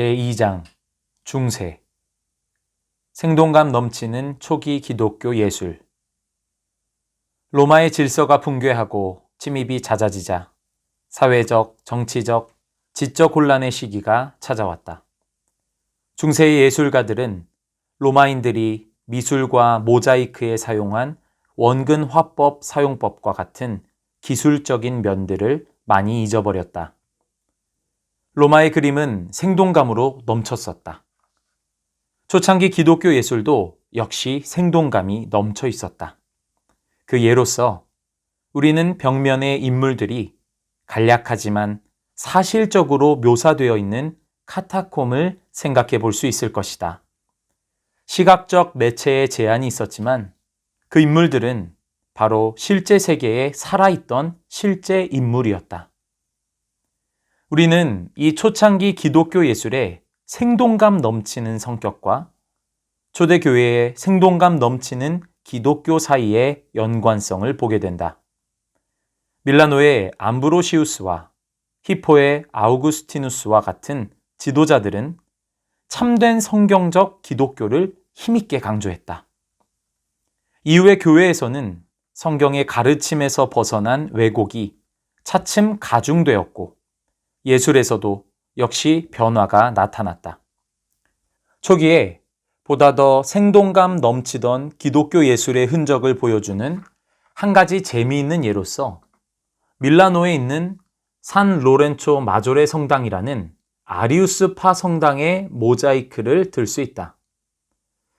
제2장 중세 생동감 넘치는 초기 기독교 예술. 로마의 질서가 붕괴하고 침입이 잦아지자 사회적, 정치적, 지적 혼란의 시기가 찾아왔다. 중세의 예술가들은 로마인들이 미술과 모자이크에 사용한 원근 화법 사용법과 같은 기술적인 면들을 많이 잊어버렸다. 로마의 그림은 생동감으로 넘쳤었다. 초창기 기독교 예술도 역시 생동감이 넘쳐 있었다. 그 예로서 우리는 벽면의 인물들이 간략하지만 사실적으로 묘사되어 있는 카타콤을 생각해 볼 수 있을 것이다. 시각적 매체에 제한이 있었지만 그 인물들은 바로 실제 세계에 살아있던 실제 인물이었다. 우리는 이 초창기 기독교 예술의 생동감 넘치는 성격과 초대교회의 생동감 넘치는 기독교 사이의 연관성을 보게 된다. 밀라노의 암브로시우스와 히포의 아우구스티누스와 같은 지도자들은 참된 성경적 기독교를 힘있게 강조했다. 이후의 교회에서는 성경의 가르침에서 벗어난 왜곡이 차츰 가중되었고 예술에서도 역시 변화가 나타났다. 초기에 보다 더 생동감 넘치던 기독교 예술의 흔적을 보여주는 한 가지 재미있는 예로서 밀라노에 있는 산 로렌초 마조레 성당이라는 아리우스파 성당의 모자이크를 들 수 있다.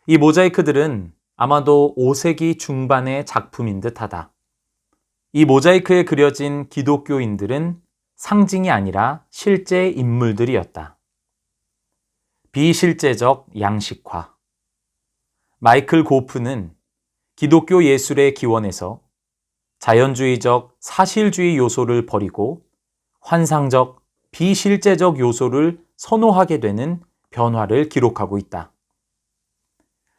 이 모자이크들은 아마도 5세기 중반의 작품인 듯하다. 이 모자이크에 그려진 기독교인들은 상징이 아니라 실제 인물들이었다. 비실제적 양식화. 마이클 고프는 기독교 예술의 기원에서 자연주의적 사실주의 요소를 버리고 환상적 비실제적 요소를 선호하게 되는 변화를 기록하고 있다.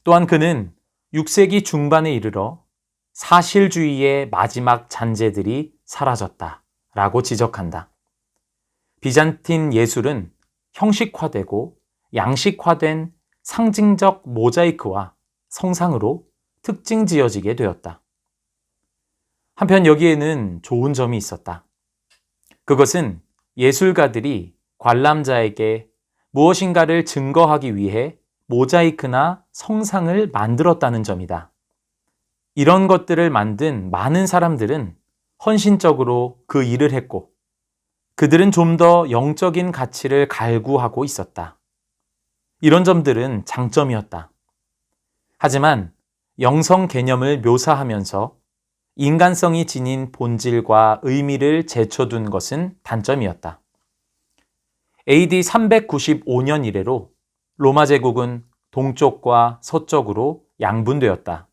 또한 그는 6세기 중반에 이르러 사실주의의 마지막 잔재들이 사라졌다라고 지적한다. 비잔틴 예술은 형식화되고 양식화된 상징적 모자이크와 성상으로 특징 지어지게 되었다. 한편 여기에는 좋은 점이 있었다. 그것은 예술가들이 관람자에게 무엇인가를 증거하기 위해 모자이크나 성상을 만들었다는 점이다. 이런 것들을 만든 많은 사람들은 헌신적으로 그 일을 했고 그들은 좀 더 영적인 가치를 갈구하고 있었다. 이런 점들은 장점이었다. 하지만 영성 개념을 묘사하면서 인간성이 지닌 본질과 의미를 제쳐둔 것은 단점이었다. AD 395년 이래로 로마 제국은 동쪽과 서쪽으로 양분되었다.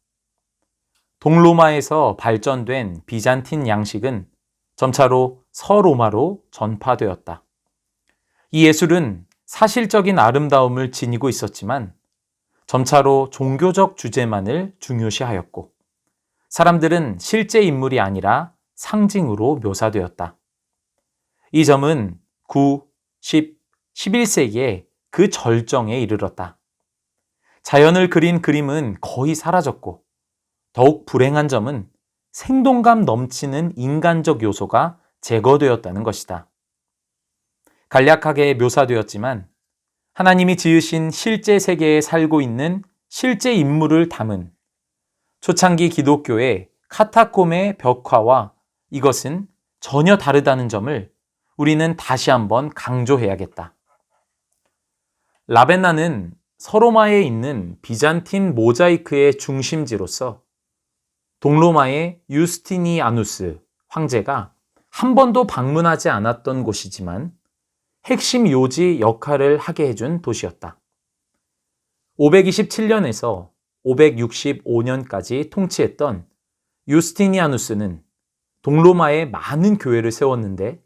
동로마에서 발전된 비잔틴 양식은 점차로 서로마로 전파되었다. 이 예술은 사실적인 아름다움을 지니고 있었지만 점차로 종교적 주제만을 중요시하였고 사람들은 실제 인물이 아니라 상징으로 묘사되었다. 이 점은 9, 10, 11세기에 그 절정에 이르렀다. 자연을 그린 그림은 거의 사라졌고 더욱 불행한 점은 생동감 넘치는 인간적 요소가 제거되었다는 것이다. 간략하게 묘사되었지만 하나님이 지으신 실제 세계에 살고 있는 실제 인물을 담은 초창기 기독교의 카타콤의 벽화와 이것은 전혀 다르다는 점을 우리는 다시 한번 강조해야겠다. 라벤나는 서로마에 있는 비잔틴 모자이크의 중심지로서 동로마의 유스티니아누스 황제가 한 번도 방문하지 않았던 곳이지만 핵심 요지 역할을 하게 해준 도시였다. 527년에서 565년까지 통치했던 유스티니아누스는 동로마에 많은 교회를 세웠는데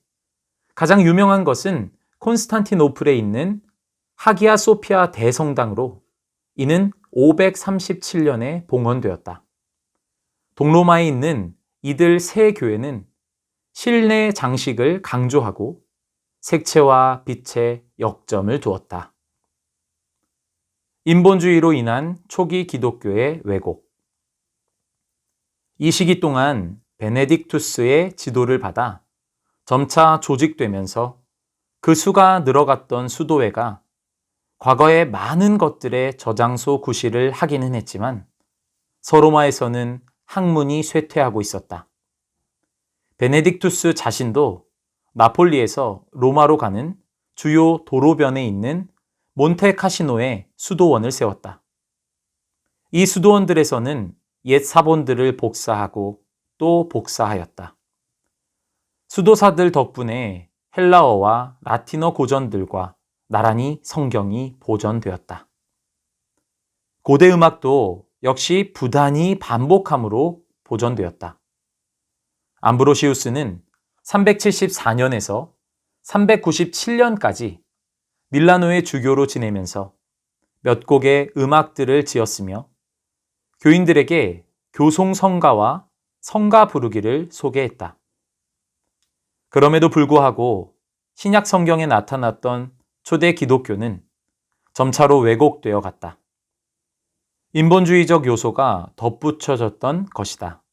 가장 유명한 것은 콘스탄티노플에 있는 하기야 소피아 대성당으로 이는 537년에 봉헌되었다. 동로마에 있는 이들 세 교회는 실내 장식을 강조하고 색채와 빛에 역점을 두었다. 인본주의로 인한 초기 기독교의 왜곡. 이 시기 동안 베네딕투스의 지도를 받아 점차 조직되면서 그 수가 늘어갔던 수도회가 과거에 많은 것들의 저장소 구실을 하기는 했지만 서로마에서는 학문이 쇠퇴하고 있었다. 베네딕투스 자신도 나폴리에서 로마로 가는 주요 도로변에 있는 몬테카시노에 수도원을 세웠다. 이 수도원들에서는 옛 사본들을 복사하고 또 복사하였다. 수도사들 덕분에 헬라어와 라틴어 고전들과 나란히 성경이 보존되었다. 고대 음악도 역시 부단히 반복함으로 보존되었다. 암브로시우스는 374년에서 397년까지 밀라노의 주교로 지내면서 몇 곡의 음악들을 지었으며 교인들에게 교송 성가와 성가 부르기를 소개했다. 그럼에도 불구하고 신약 성경에 나타났던 초대 기독교는 점차로 왜곡되어 갔다. 인본주의적 요소가 덧붙여졌던 것이다.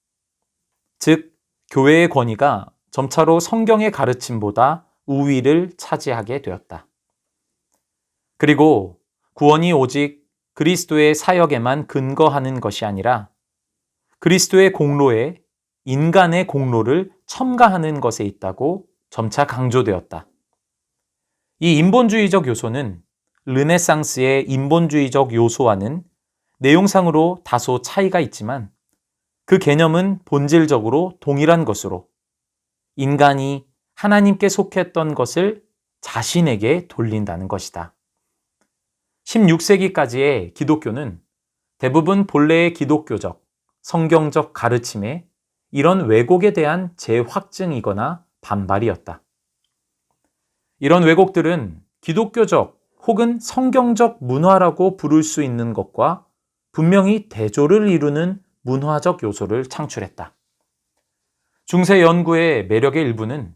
즉, 교회의 권위가 점차로 성경의 가르침보다 우위를 차지하게 되었다. 그리고 구원이 오직 그리스도의 사역에만 근거하는 것이 아니라 그리스도의 공로에 인간의 공로를 첨가하는 것에 있다고 점차 강조되었다. 이 인본주의적 요소는 르네상스의 인본주의적 요소와는 내용상으로 다소 차이가 있지만 그 개념은 본질적으로 동일한 것으로 인간이 하나님께 속했던 것을 자신에게 돌린다는 것이다. 16세기까지의 기독교는 대부분 본래의 기독교적, 성경적 가르침에 이런 왜곡에 대한 재확증이거나 반발이었다. 이런 왜곡들은 기독교적 혹은 성경적 문화라고 부를 수 있는 것과 분명히 대조를 이루는 문화적 요소를 창출했다. 중세 연구의 매력의 일부는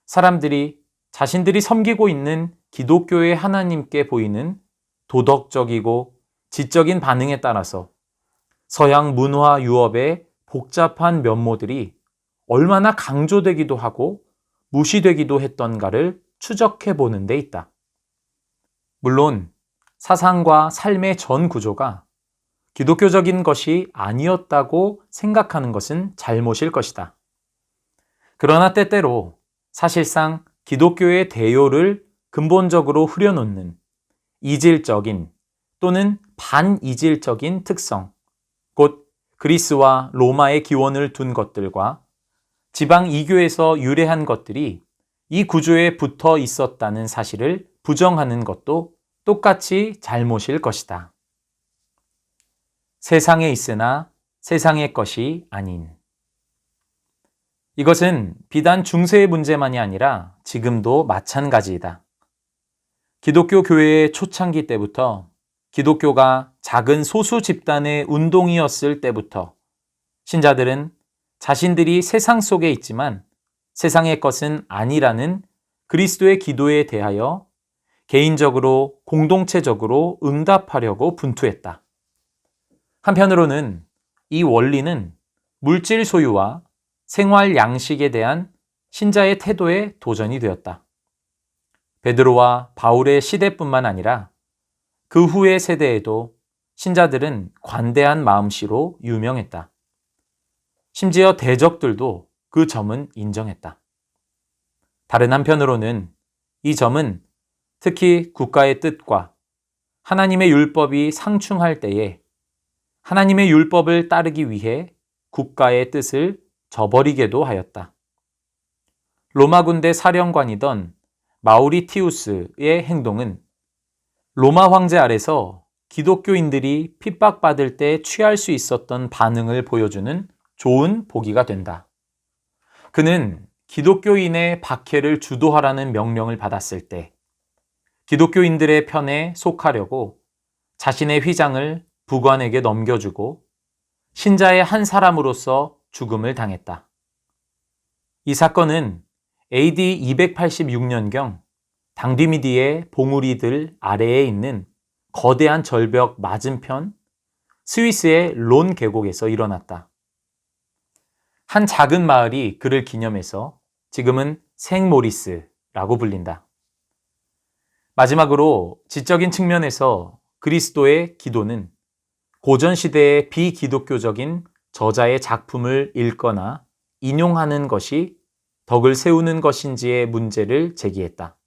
사람들이 자신들이 섬기고 있는 기독교의 하나님께 보이는 도덕적이고 지적인 반응에 따라서 서양 문화 유업의 복잡한 면모들이 얼마나 강조되기도 하고 무시되기도 했던가를 추적해 보는 데 있다. 물론 사상과 삶의 전 구조가 기독교적인 것이 아니었다고 생각하는 것은 잘못일 것이다. 그러나 때때로 사실상 기독교의 대요를 근본적으로 흐려놓는 이질적인 또는 반이질적인 특성, 곧 그리스와 로마의 기원을 둔 것들과 지방 이교에서 유래한 것들이 이 구조에 붙어 있었다는 사실을 부정하는 것도 똑같이 잘못일 것이다. 세상에 있으나 세상의 것이 아닌. 이것은 비단 중세의 문제만이 아니라 지금도 마찬가지이다. 기독교 교회의 초창기 때부터 기독교가 작은 소수 집단의 운동이었을 때부터 신자들은 자신들이 세상 속에 있지만 세상의 것은 아니라는 그리스도의 기도에 대하여 개인적으로 공동체적으로 응답하려고 분투했다. 한편으로는 이 원리는 물질 소유와 생활 양식에 대한 신자의 태도에 도전이 되었다. 베드로와 바울의 시대뿐만 아니라 그 후의 세대에도 신자들은 관대한 마음씨로 유명했다. 심지어 대적들도 그 점은 인정했다. 다른 한편으로는 이 점은 특히 국가의 뜻과 하나님의 율법이 상충할 때에 하나님의 율법을 따르기 위해 국가의 뜻을 저버리게도 하였다. 로마 군대 사령관이던 마우리티우스의 행동은 로마 황제 아래서 기독교인들이 핍박받을 때 취할 수 있었던 반응을 보여주는 좋은 보기가 된다. 그는 기독교인의 박해를 주도하라는 명령을 받았을 때 기독교인들의 편에 속하려고 자신의 휘장을 부관에게 넘겨주고 신자의 한 사람으로서 죽음을 당했다. 이 사건은 AD 286년경 당디미디의 봉우리들 아래에 있는 거대한 절벽 맞은편 스위스의 론 계곡에서 일어났다. 한 작은 마을이 그를 기념해서 지금은 생모리스라고 불린다. 마지막으로 지적인 측면에서 그리스도의 기도는 고전시대의 비기독교적인 저자의 작품을 읽거나 인용하는 것이 덕을 세우는 것인지의 문제를 제기했다.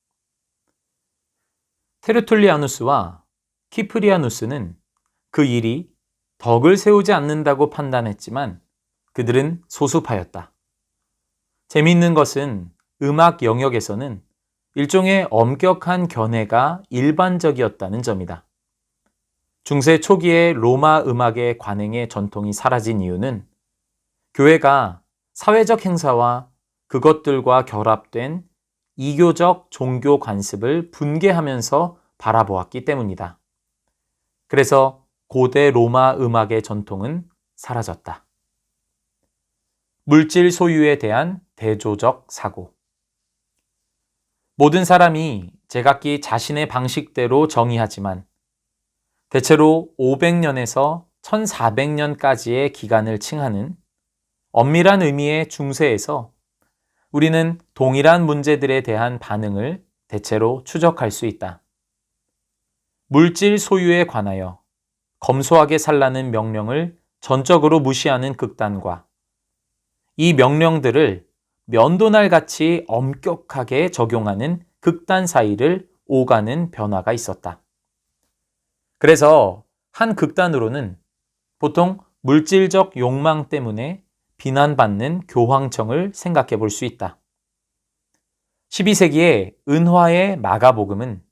테르툴리아누스와 키프리아누스는 그 일이 덕을 세우지 않는다고 판단했지만 그들은 소수파였다. 재미있는 것은 음악 영역에서는 일종의 엄격한 견해가 일반적이었다는 점이다. 중세 초기의 로마 음악의 관행의 전통이 사라진 이유는 교회가 사회적 행사와 그것들과 결합된 이교적 종교 관습을 분개하면서 바라보았기 때문이다. 그래서 고대 로마 음악의 전통은 사라졌다. 물질 소유에 대한 대조적 사고. 모든 사람이 제각기 자신의 방식대로 정의하지만 대체로 500년에서 1400년까지의 기간을 칭하는 엄밀한 의미의 중세에서 우리는 동일한 문제들에 대한 반응을 대체로 추적할 수 있다. 물질 소유에 관하여 검소하게 살라는 명령을 전적으로 무시하는 극단과 이 명령들을 면도날같이 엄격하게 적용하는 극단 사이를 오가는 변화가 있었다. 그래서 한 극단으로는 보통 물질적 욕망 때문에 비난받는 교황청을 생각해 볼 수 있다. 12세기의 은화의 마가복음은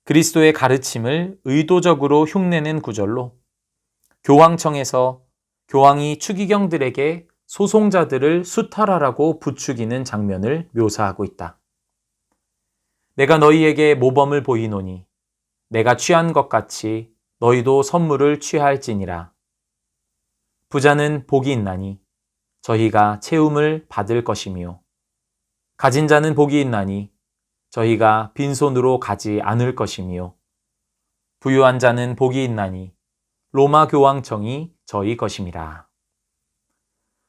그리스도의 가르침을 의도적으로 흉내낸 구절로 교황청에서 교황이 추기경들에게 소송자들을 수탈하라고 부추기는 장면을 묘사하고 있다. 내가 너희에게 모범을 보이노니 내가 취한 것 같이 너희도 선물을 취할지니라. 부자는 복이 있나니 저희가 채움을 받을 것이며 가진 자는 복이 있나니 저희가 빈손으로 가지 않을 것이며 부유한 자는 복이 있나니 로마 교황청이 저희 것임이라.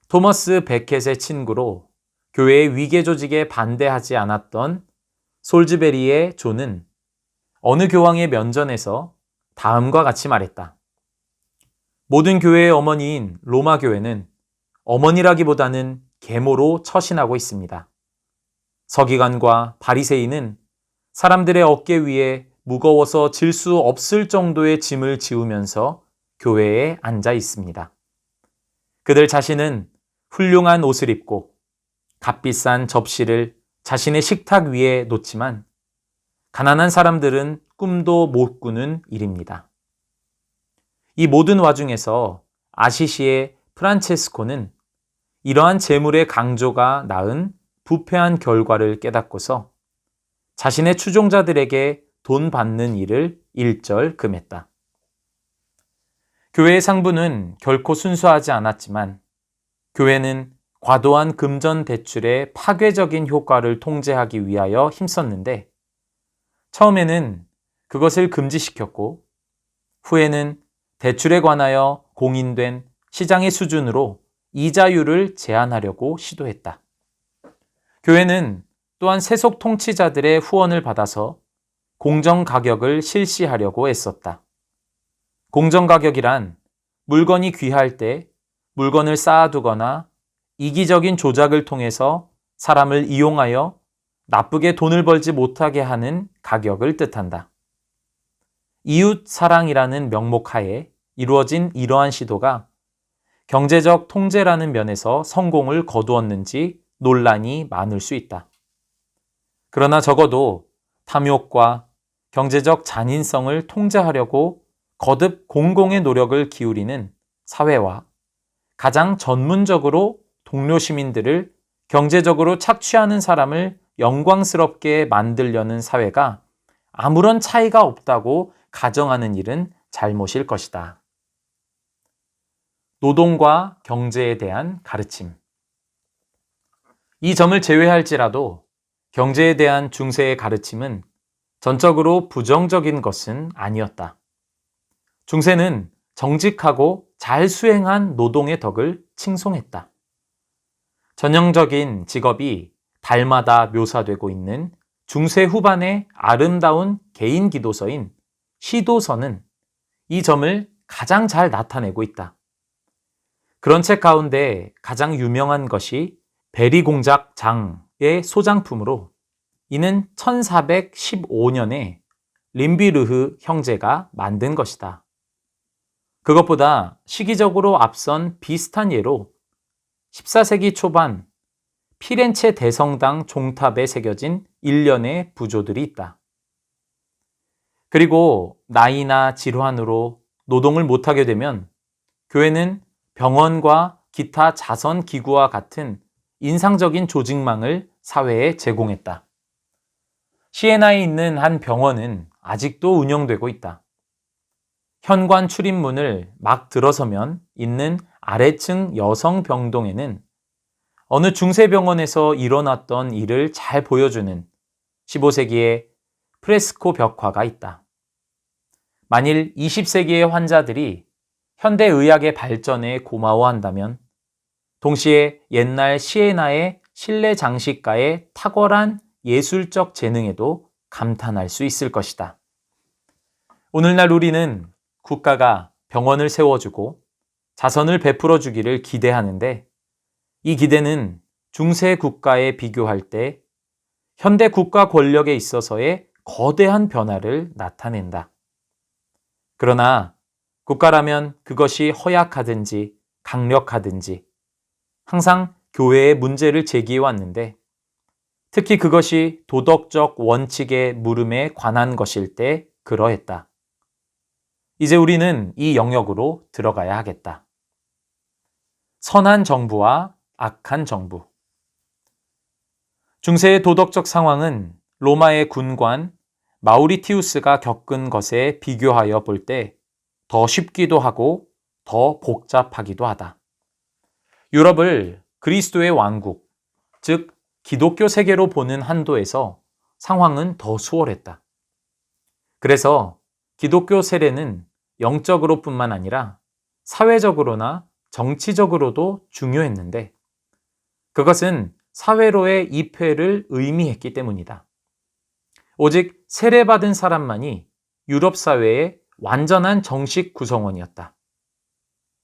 토머스 베켓의 친구로 교회의 위계 조직에 반대하지 않았던 솔즈베리의 존은 어느 교황의 면전에서 다음과 같이 말했다. 모든 교회의 어머니인 로마 교회는 어머니라기보다는 계모로 처신하고 있습니다. 서기관과 바리새인은 사람들의 어깨 위에 무거워서 질 수 없을 정도의 짐을 지우면서 교회에 앉아 있습니다. 그들 자신은 훌륭한 옷을 입고 값비싼 접시를 자신의 식탁 위에 놓지만 가난한 사람들은 꿈도 못 꾸는 일입니다. 이 모든 와중에서 아시시의 프란체스코는 이러한 재물의 강조가 낳은 부패한 결과를 깨닫고서 자신의 추종자들에게 돈 받는 일을 일절 금했다. 교회의 상부는 결코 순수하지 않았지만 교회는 과도한 금전 대출의 파괴적인 효과를 통제하기 위하여 힘썼는데 처음에는 그것을 금지시켰고 후에는 대출에 관하여 공인된 시장의 수준으로 이자율을 제한하려고 시도했다. 교회는 또한 세속 통치자들의 후원을 받아서 공정가격을 실시하려고 애썼다. 공정가격이란 물건이 귀할 때 물건을 쌓아두거나 이기적인 조작을 통해서 사람을 이용하여 나쁘게 돈을 벌지 못하게 하는 가격을 뜻한다. 이웃 사랑이라는 명목 하에 이루어진 이러한 시도가 경제적 통제라는 면에서 성공을 거두었는지 논란이 많을 수 있다. 그러나 적어도 탐욕과 경제적 잔인성을 통제하려고 거듭 공공의 노력을 기울이는 사회와 가장 전문적으로 동료 시민들을 경제적으로 착취하는 사람을 영광스럽게 만들려는 사회가 아무런 차이가 없다고 가정하는 일은 잘못일 것이다. 노동과 경제에 대한 가르침. 이 점을 제외할지라도 경제에 대한 중세의 가르침은 전적으로 부정적인 것은 아니었다. 중세는 정직하고 잘 수행한 노동의 덕을 칭송했다. 전형적인 직업이 달마다 묘사되고 있는 중세 후반의 아름다운 개인 기도서인 시도서는 이 점을 가장 잘 나타내고 있다. 그런 책 가운데 가장 유명한 것이 베리공작 장의 소장품으로 이는 1415년에 림비르흐 형제가 만든 것이다. 그것보다 시기적으로 앞선 비슷한 예로 14세기 초반 피렌체 대성당 종탑에 새겨진 일련의 부조들이 있다. 그리고 나이나 질환으로 노동을 못하게 되면 교회는 병원과 기타 자선 기구와 같은 인상적인 조직망을 사회에 제공했다. 시에나에 있는 한 병원은 아직도 운영되고 있다. 현관 출입문을 막 들어서면 있는 아래층 여성 병동에는 어느 중세병원에서 일어났던 일을 잘 보여주는 15세기의 프레스코 벽화가 있다. 만일 20세기의 환자들이 현대의학의 발전에 고마워한다면 동시에 옛날 시에나의 실내 장식가의 탁월한 예술적 재능에도 감탄할 수 있을 것이다. 오늘날 우리는 국가가 병원을 세워주고 자선을 베풀어 주기를 기대하는데 이 기대는 중세 국가에 비교할 때 현대 국가 권력에 있어서의 거대한 변화를 나타낸다. 그러나 국가라면 그것이 허약하든지 강력하든지 항상 교회의 문제를 제기해 왔는데 특히 그것이 도덕적 원칙의 물음에 관한 것일 때 그러했다. 이제 우리는 이 영역으로 들어가야 하겠다. 선한 정부와 악한 정부. 중세의 도덕적 상황은 로마의 군관 마우리티우스가 겪은 것에 비교하여 볼 때 더 쉽기도 하고 더 복잡하기도 하다. 유럽을 그리스도의 왕국, 즉 기독교 세계로 보는 한도에서 상황은 더 수월했다. 그래서 기독교 세례는 영적으로 뿐만 아니라 사회적으로나 정치적으로도 중요했는데 그것은 사회로의 입회를 의미했기 때문이다. 오직 세례받은 사람만이 유럽 사회의 완전한 정식 구성원이었다.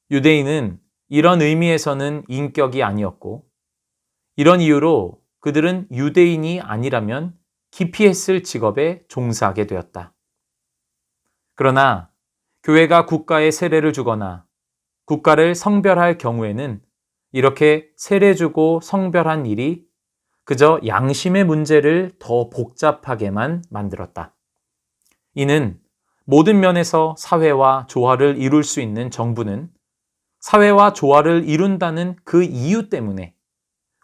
유대인은 이런 의미에서는 인격이 아니었고 이런 이유로 그들은 유대인이 아니라면 기피했을 직업에 종사하게 되었다. 그러나 교회가 국가에 세례를 주거나 국가를 성별할 경우에는 이렇게 세례 주고 성별한 일이 그저 양심의 문제를 더 복잡하게만 만들었다. 이는 모든 면에서 사회와 조화를 이룰 수 있는 정부는 사회와 조화를 이룬다는 그 이유 때문에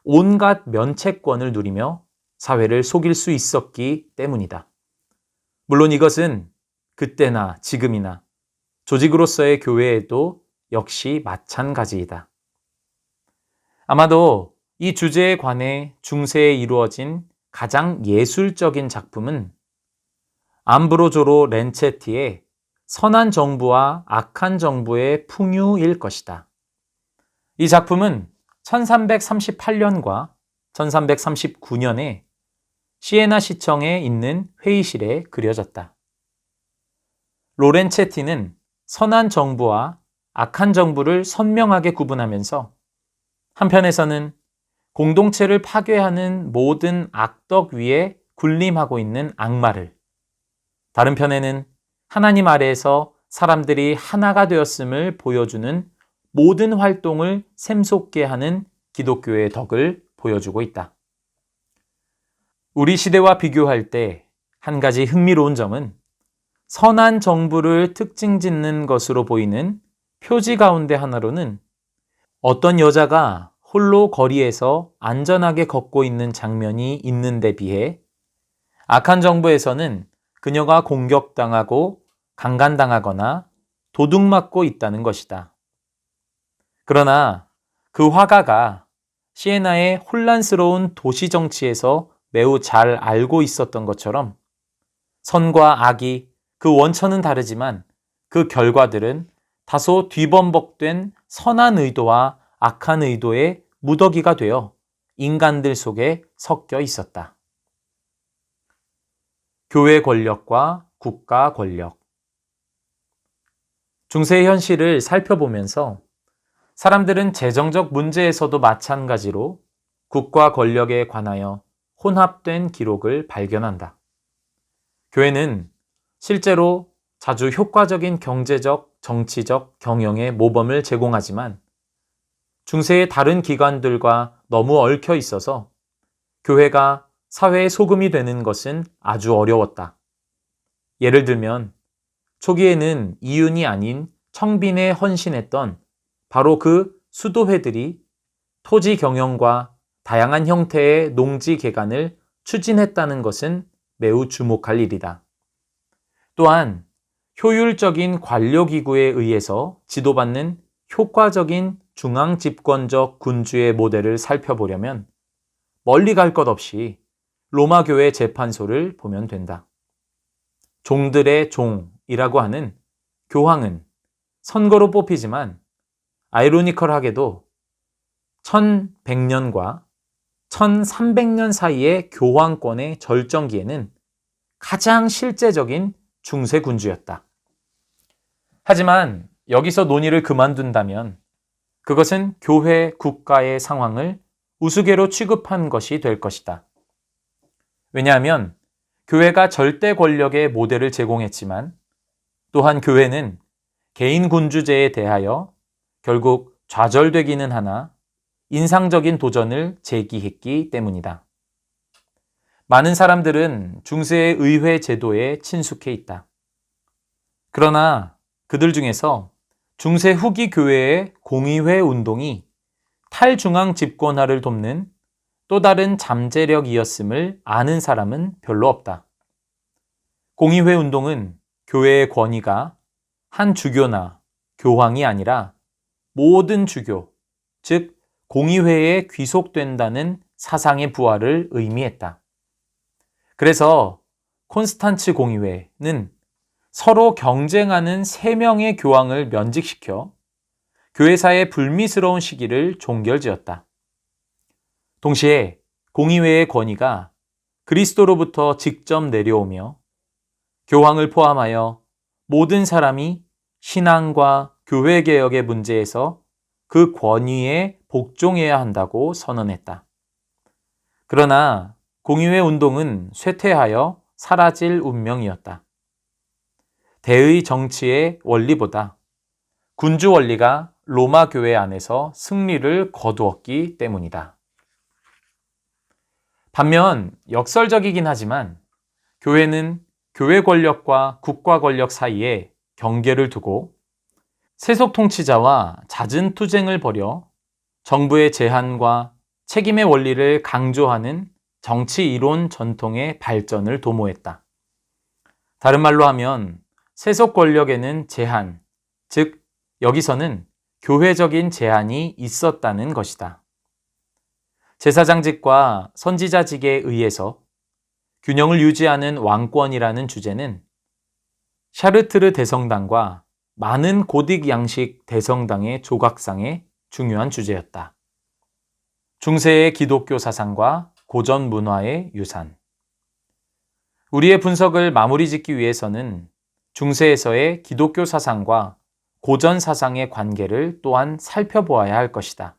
온갖 면책권을 누리며 사회를 속일 수 있었기 때문이다. 물론 이것은 그때나 지금이나 조직으로서의 교회에도 역시 마찬가지이다. 아마도 이 주제에 관해 중세에 이루어진 가장 예술적인 작품은 암브로조로 렌체티의 선한 정부와 악한 정부의 풍유일 것이다. 이 작품은 1338년과 1339년에 시에나 시청에 있는 회의실에 그려졌다. 로렌체티는 선한 정부와 악한 정부를 선명하게 구분하면서 한편에서는 공동체를 파괴하는 모든 악덕 위에 군림하고 있는 악마를, 다른 편에는 하나님 아래에서 사람들이 하나가 되었음을 보여주는 모든 활동을 샘솟게 하는 기독교의 덕을 보여주고 있다. 우리 시대와 비교할 때 한 가지 흥미로운 점은 선한 정부를 특징 짓는 것으로 보이는 표지 가운데 하나로는 어떤 여자가 홀로 거리에서 안전하게 걷고 있는 장면이 있는데 비해 악한 정부에서는 그녀가 공격당하고 강간당하거나 도둑맞고 있다는 것이다. 그러나 그 화가가 시에나의 혼란스러운 도시 정치에서 매우 잘 알고 있었던 것처럼 선과 악이 그 원천은 다르지만 그 결과들은 다소 뒤범벅된 선한 의도와 악한 의도의 무더기가 되어 인간들 속에 섞여 있었다. 교회 권력과 국가 권력. 중세의 현실을 살펴보면서 사람들은 재정적 문제에서도 마찬가지로 국가 권력에 관하여 혼합된 기록을 발견한다. 교회는 실제로 자주 효과적인 경제적, 정치적 경영의 모범을 제공하지만 중세의 다른 기관들과 너무 얽혀 있어서 교회가 사회의 소금이 되는 것은 아주 어려웠다. 예를 들면 초기에는 이윤이 아닌 청빈에 헌신했던 바로 그 수도회들이 토지 경영과 다양한 형태의 농지 개간을 추진했다는 것은 매우 주목할 일이다. 또한 효율적인 관료기구에 의해서 지도받는 효과적인 중앙집권적 군주의 모델을 살펴보려면 멀리 갈 것 없이 로마 교회 재판소를 보면 된다. 종들의 종이라고 하는 교황은 선거로 뽑히지만 아이러니컬하게도 1100년과 1300년 사이의 교황권의 절정기에는 가장 실제적인 중세 군주였다. 하지만 여기서 논의를 그만둔다면 그것은 교회, 국가의 상황을 우스개로 취급한 것이 될 것이다. 왜냐하면 교회가 절대 권력의 모델을 제공했지만 또한 교회는 개인 군주제에 대하여 결국 좌절되기는 하나 인상적인 도전을 제기했기 때문이다. 많은 사람들은 중세의 의회 제도에 친숙해 있다. 그러나 그들 중에서 중세 후기 교회의 공의회 운동이 탈중앙 집권화를 돕는 또 다른 잠재력이었음을 아는 사람은 별로 없다. 공의회 운동은 교회의 권위가 한 주교나 교황이 아니라 모든 주교, 즉 공의회에 귀속된다는 사상의 부활을 의미했다. 그래서 콘스탄츠 공의회는 서로 경쟁하는 3명의 교황을 면직시켜 교회사의 불미스러운 시기를 종결지었다. 동시에 공의회의 권위가 그리스도로부터 직접 내려오며 교황을 포함하여 모든 사람이 신앙과 교회개혁의 문제에서 그 권위에 복종해야 한다고 선언했다. 그러나 공의회 운동은 쇠퇴하여 사라질 운명이었다. 대의 정치의 원리보다 군주 원리가 로마 교회 안에서 승리를 거두었기 때문이다. 반면 역설적이긴 하지만 교회는 교회 권력과 국가 권력 사이에 경계를 두고 세속 통치자와 잦은 투쟁을 벌여 정부의 제한과 책임의 원리를 강조하는 정치 이론 전통의 발전을 도모했다. 다른 말로 하면 세속 권력에는 제한, 즉 여기서는 교회적인 제한이 있었다는 것이다. 제사장직과 선지자직에 의해서 균형을 유지하는 왕권이라는 주제는 샤르트르 대성당과 많은 고딕 양식 대성당의 조각상의 중요한 주제였다. 중세의 기독교 사상과 고전 문화의 유산. 우리의 분석을 마무리 짓기 위해서는 중세에서의 기독교 사상과 고전 사상의 관계를 또한 살펴보아야 할 것이다.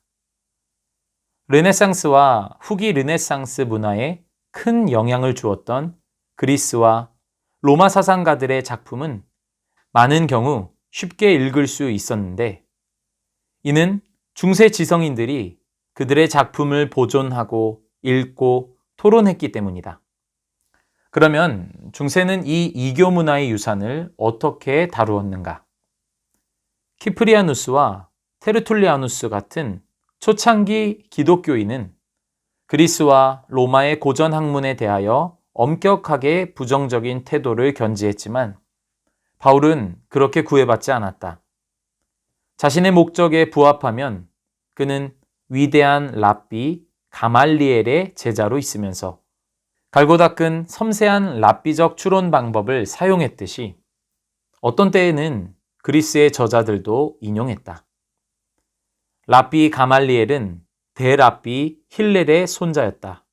르네상스와 후기 르네상스 문화에 큰 영향을 주었던 그리스와 로마 사상가들의 작품은 많은 경우 쉽게 읽을 수 있었는데 이는 중세 지성인들이 그들의 작품을 보존하고 읽고 토론했기 때문이다. 그러면 중세는 이 이교 문화의 유산을 어떻게 다루었는가? 키프리아누스와 테르툴리아누스 같은 초창기 기독교인은 그리스와 로마의 고전 학문에 대하여 엄격하게 부정적인 태도를 견지했지만 바울은 그렇게 구애받지 않았다. 자신의 목적에 부합하면 그는 위대한 랍비 가말리엘의 제자로 있으면서 갈고 닦은 섬세한 랍비적 추론 방법을 사용했듯이 어떤 때에는 그리스의 저자들도 인용했다. 랍비 가말리엘은 대랍비 힐렐의 손자였다.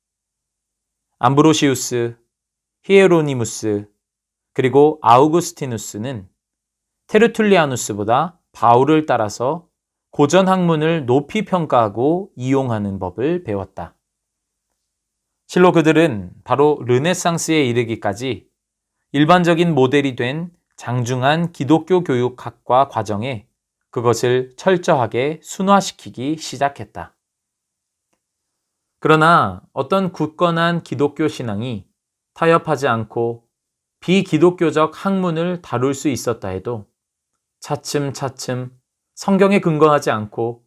암브로시우스, 히에로니무스, 그리고 아우구스티누스는 테르툴리아누스보다 바울을 따라서 고전 학문을 높이 평가하고 이용하는 법을 배웠다. 실로 그들은 바로 르네상스에 이르기까지 일반적인 모델이 된 장중한 기독교 교육학과 과정에 그것을 철저하게 순화시키기 시작했다. 그러나 어떤 굳건한 기독교 신앙이 타협하지 않고 비기독교적 학문을 다룰 수 있었다 해도 차츰차츰 성경에 근거하지 않고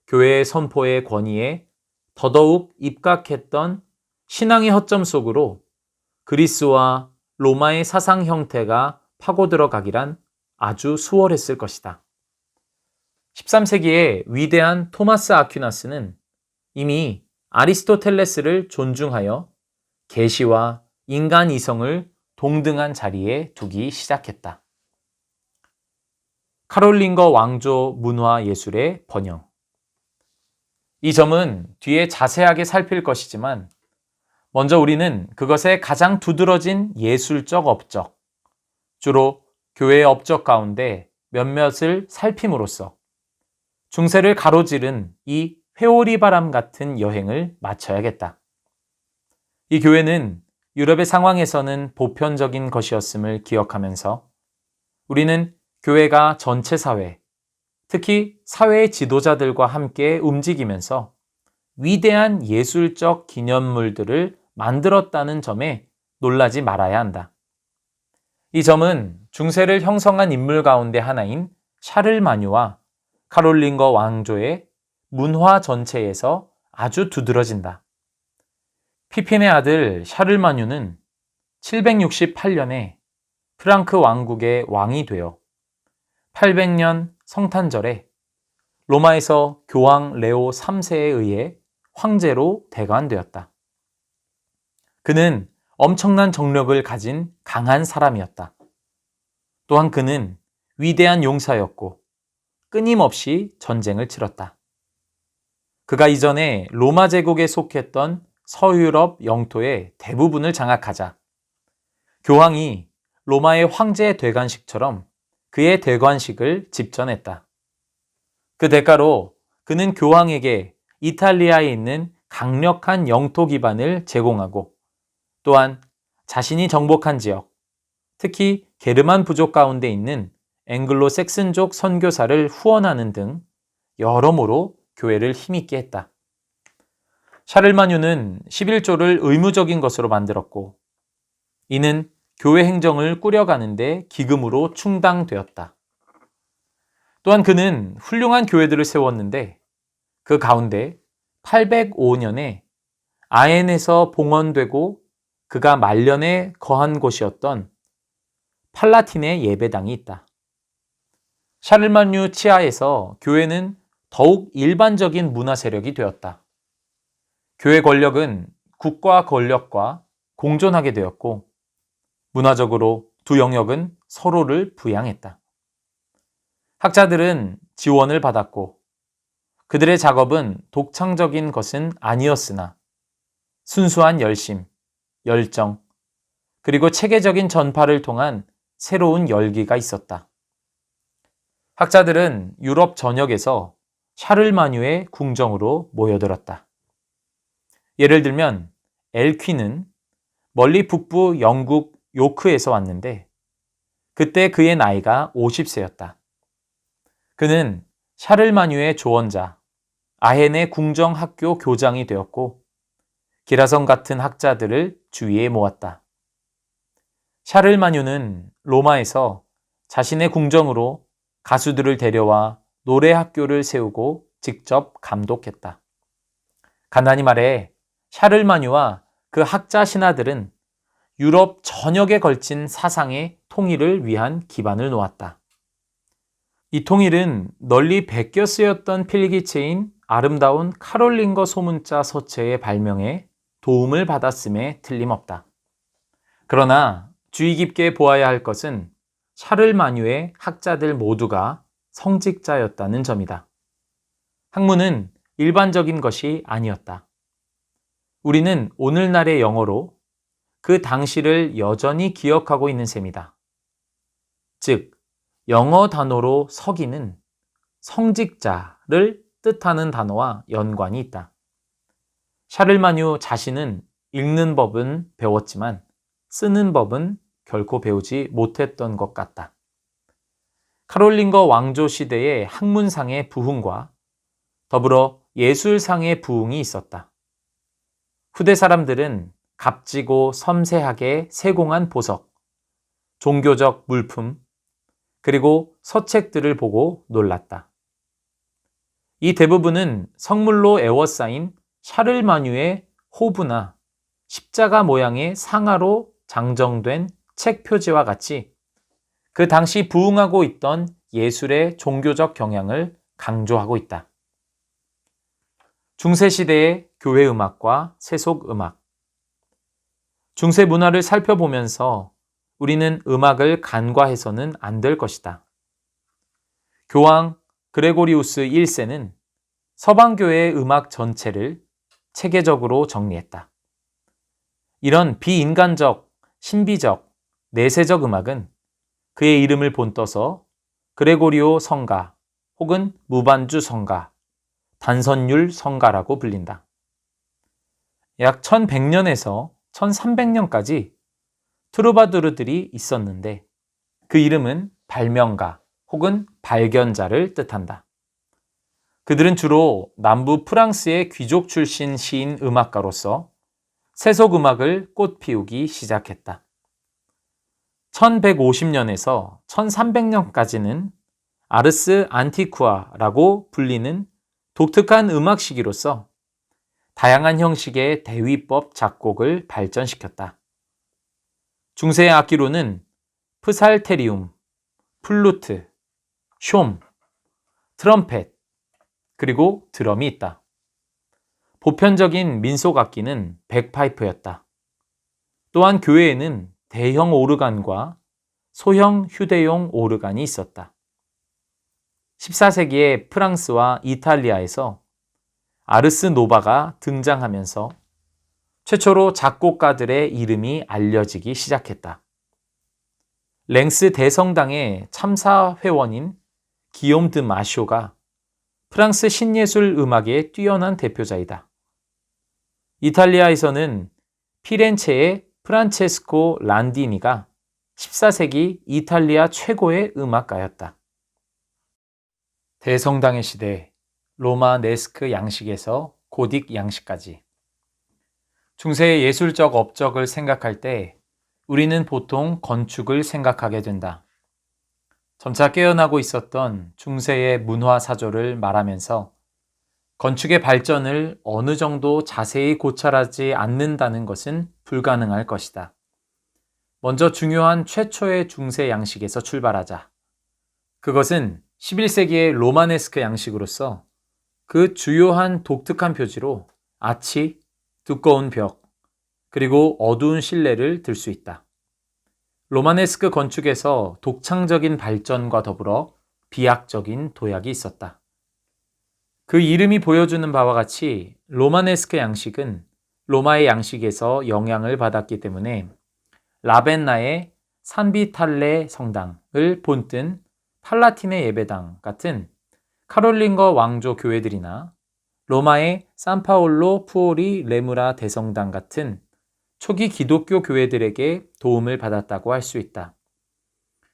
교회의 선포의 권위에 더더욱 입각했던 신앙의 허점 속으로 그리스와 로마의 사상 형태가 파고들어가기란 아주 수월했을 것이다. 13세기의 위대한 토마스 아퀴나스는 이미 아리스토텔레스를 존중하여 계시와 인간 이성을 동등한 자리에 두기 시작했다. 카롤링거 왕조 문화 예술의 번영. 이 점은 뒤에 자세하게 살필 것이지만 먼저 우리는 그것의 가장 두드러진 예술적 업적, 주로 교회의 업적 가운데 몇몇을 살핌으로써 중세를 가로지른 이 회오리 바람 같은 여행을 마쳐야겠다. 이 교회는 유럽의 상황에서는 보편적인 것이었음을 기억하면서 우리는 교회가 전체 사회, 특히 사회의 지도자들과 함께 움직이면서 위대한 예술적 기념물들을 만들었다는 점에 놀라지 말아야 한다. 이 점은 중세를 형성한 인물 가운데 하나인 샤를마뉴와 카롤링거 왕조의 문화 전체에서 아주 두드러진다. 피핀의 아들 샤를마뉴는 768년에 프랑크 왕국의 왕이 되어 800년 성탄절에 로마에서 교황 레오 3세에 의해 황제로 대관되었다. 그는 엄청난 정력을 가진 강한 사람이었다. 또한 그는 위대한 용사였고 끊임없이 전쟁을 치렀다. 그가 이전에 로마 제국에 속했던 서유럽 영토의 대부분을 장악하자 교황이 로마의 황제 대관식처럼 그의 대관식을 집전했다. 그 대가로 그는 교황에게 이탈리아에 있는 강력한 영토 기반을 제공하고 또한 자신이 정복한 지역, 특히 게르만 부족 가운데 있는 앵글로 섹슨족 선교사를 후원하는 등 여러모로 교회를 힘있게 했다. 샤를마뉴는 11조를 의무적인 것으로 만들었고 이는 교회 행정을 꾸려가는데 기금으로 충당되었다. 또한 그는 훌륭한 교회들을 세웠는데 그 가운데 805년에 아엔에서 봉헌되고 그가 말년에 거한 곳이었던 팔라틴의 예배당이 있다. 샤를마뉴 치하에서 교회는 더욱 일반적인 문화 세력이 되었다. 교회 권력은 국가 권력과 공존하게 되었고 문화적으로 두 영역은 서로를 부양했다. 학자들은 지원을 받았고 그들의 작업은 독창적인 것은 아니었으나 순수한 열심, 열정, 그리고 체계적인 전파를 통한 새로운 열기가 있었다. 학자들은 유럽 전역에서 샤를마뉴의 궁정으로 모여들었다. 예를 들면 엘퀴는 멀리 북부 영국 요크에서 왔는데 그때 그의 나이가 50세였다. 그는 샤를마뉴의 조언자, 아헨의 궁정학교 교장이 되었고 기라성 같은 학자들을 주위에 모았다. 샤를마뉴는 로마에서 자신의 궁정으로 가수들을 데려와 노래학교를 세우고 직접 감독했다. 간단히 말해 샤를마뉴와 그 학자 신하들은 유럽 전역에 걸친 사상의 통일을 위한 기반을 놓았다. 이 통일은 널리 베껴 쓰였던 필기체인 아름다운 카롤링거 소문자 서체의 발명에 도움을 받았음에 틀림없다. 그러나 주의 깊게 보아야 할 것은 샤를마뉴의 학자들 모두가 성직자였다는 점이다. 학문은 일반적인 것이 아니었다. 우리는 오늘날의 영어로 그 당시를 여전히 기억하고 있는 셈이다. 즉, 영어 단어로 서기는 성직자를 뜻하는 단어와 연관이 있다. 샤를마뉴 자신은 읽는 법은 배웠지만 쓰는 법은 결코 배우지 못했던 것 같다. 카롤린거 왕조 시대의 학문상의 부흥과 더불어 예술상의 부흥이 있었다. 후대 사람들은 값지고 섬세하게 세공한 보석, 종교적 물품, 그리고 서책들을 보고 놀랐다. 이 대부분은 성물로 에워싸인 샤를마뉴의 호부나 십자가 모양의 상아로 장정된 책 표지와 같이 그 당시 부흥하고 있던 예술의 종교적 경향을 강조하고 있다. 중세시대의 교회 음악과 세속 음악. 중세 문화를 살펴보면서 우리는 음악을 간과해서는 안 될 것이다. 교황 그레고리우스 1세는 서방교회의 음악 전체를 체계적으로 정리했다. 이런 비인간적, 신비적, 내세적 음악은 그의 이름을 본떠서 그레고리오 성가 혹은 무반주 성가, 단선율 성가라고 불린다. 약 1100년에서 1300년까지 트루바두르들이 있었는데 그 이름은 발명가 혹은 발견자를 뜻한다. 그들은 주로 남부 프랑스의 귀족 출신 시인 음악가로서 세속 음악을 꽃피우기 시작했다. 1150년에서 1300년까지는 아르스 안티쿠아라고 불리는 독특한 음악 시기로서 다양한 형식의 대위법 작곡을 발전시켰다. 중세의 악기로는 프살테리움, 플루트, 숑, 트럼펫, 그리고 드럼이 있다. 보편적인 민속 악기는 백파이프였다. 또한 교회에는 대형 오르간과 소형 휴대용 오르간이 있었다. 14세기에 프랑스와 이탈리아에서 아르스 노바가 등장하면서 최초로 작곡가들의 이름이 알려지기 시작했다. 랭스 대성당의 참사 회원인 기욤 드 마쇼가 프랑스 신예술 음악의 뛰어난 대표자이다. 이탈리아에서는 피렌체의 프란체스코 란디니가 14세기 이탈리아 최고의 음악가였다. 대성당의 시대, 로마네스크 양식에서 고딕 양식까지. 중세의 예술적 업적을 생각할 때 우리는 보통 건축을 생각하게 된다. 점차 깨어나고 있었던 중세의 문화 사조를 말하면서 건축의 발전을 어느 정도 자세히 고찰하지 않는다는 것은 불가능할 것이다. 먼저 중요한 최초의 중세 양식에서 출발하자. 그것은 11세기의 로마네스크 양식으로서 그 주요한 독특한 표지로 아치, 두꺼운 벽, 그리고 어두운 실내를 들 수 있다. 로마네스크 건축에서 독창적인 발전과 더불어 비약적인 도약이 있었다. 그 이름이 보여주는 바와 같이 로마네스크 양식은 로마의 양식에서 영향을 받았기 때문에 라벤나의 산비탈레 성당을 본뜬 팔라틴의 예배당 같은 카롤린거 왕조 교회들이나 로마의 산파올로 푸오리 레무라 대성당 같은 초기 기독교 교회들에게 도움을 받았다고 할 수 있다.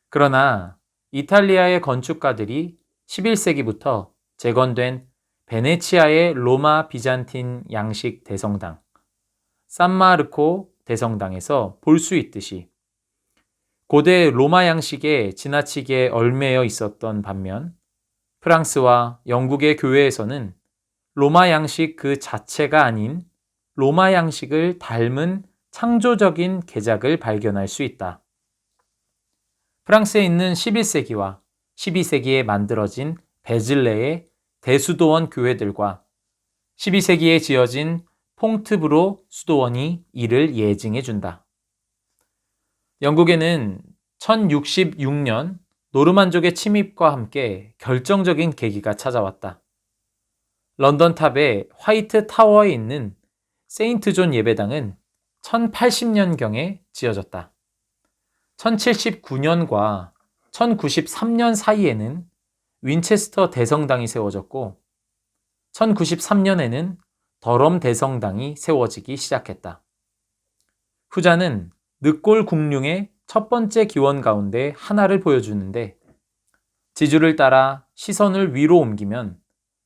그러나 이탈리아의 건축가들이 11세기부터 재건된 베네치아의 로마 비잔틴 양식 대성당, 산마르코 대성당에서 볼 수 있듯이 고대 로마 양식에 지나치게 얽매여 있었던 반면 프랑스와 영국의 교회에서는 로마 양식 그 자체가 아닌 로마 양식을 닮은 창조적인 개작을 발견할 수 있다. 프랑스에 있는 11세기와 12세기에 만들어진 베즐레의 대수도원 교회들과 12세기에 지어진 퐁트브로 수도원이 이를 예증해 준다. 영국에는 1066년 노르만족의 침입과 함께 결정적인 계기가 찾아왔다. 런던 탑의 화이트 타워에 있는 세인트 존 예배당은 1080년경에 지어졌다. 1079년과 1093년 사이에는 윈체스터 대성당이 세워졌고 1093년에는 더럼 대성당이 세워지기 시작했다. 후자는 늑골 궁룡의 첫 번째 기원 가운데 하나를 보여주는데 지주를 따라 시선을 위로 옮기면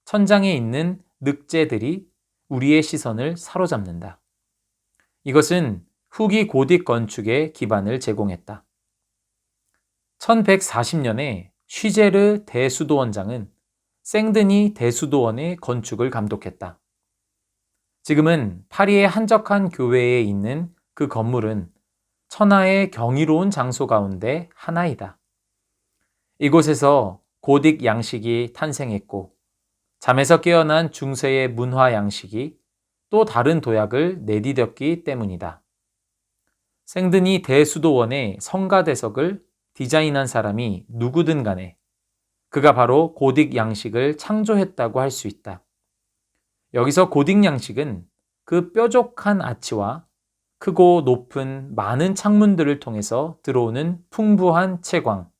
천장에 있는 늑제들이 우리의 시선을 사로잡는다. 이것은 후기 고딕 건축의 기반을 제공했다. 1140년에 쉬제르 대수도원장은 생드니 대수도원의 건축을 감독했다. 지금은 파리의 한적한 교회에 있는 그 건물은 천하의 경이로운 장소 가운데 하나이다. 이곳에서 고딕 양식이 탄생했고 잠에서 깨어난 중세의 문화 양식이 또 다른 도약을 내디뎠기 때문이다. 생드니 대수도원의 성가대석을 디자인한 사람이 누구든 간에 그가 바로 고딕 양식을 창조했다고 할 수 있다. 여기서 고딕 양식은 그 뾰족한 아치와 크고 높은 많은 창문들을 통해서 들어오는 풍부한 채광,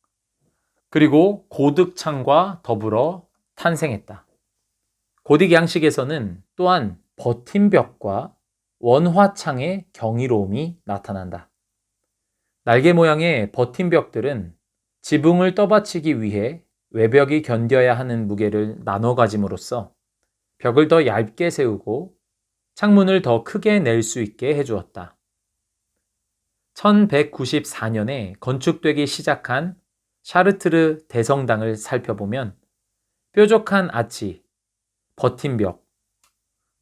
그리고 고득창과 더불어 탄생했다. 고딕 양식에서는 또한 버팀벽과 원화창의 경이로움이 나타난다. 날개 모양의 버팀벽들은 지붕을 떠받치기 위해 외벽이 견뎌야 하는 무게를 나눠 가짐으로써 벽을 더 얇게 세우고 창문을 더 크게 낼 수 있게 해주었다. 1194년에 건축되기 시작한 샤르트르 대성당을 살펴보면 뾰족한 아치, 버팀벽,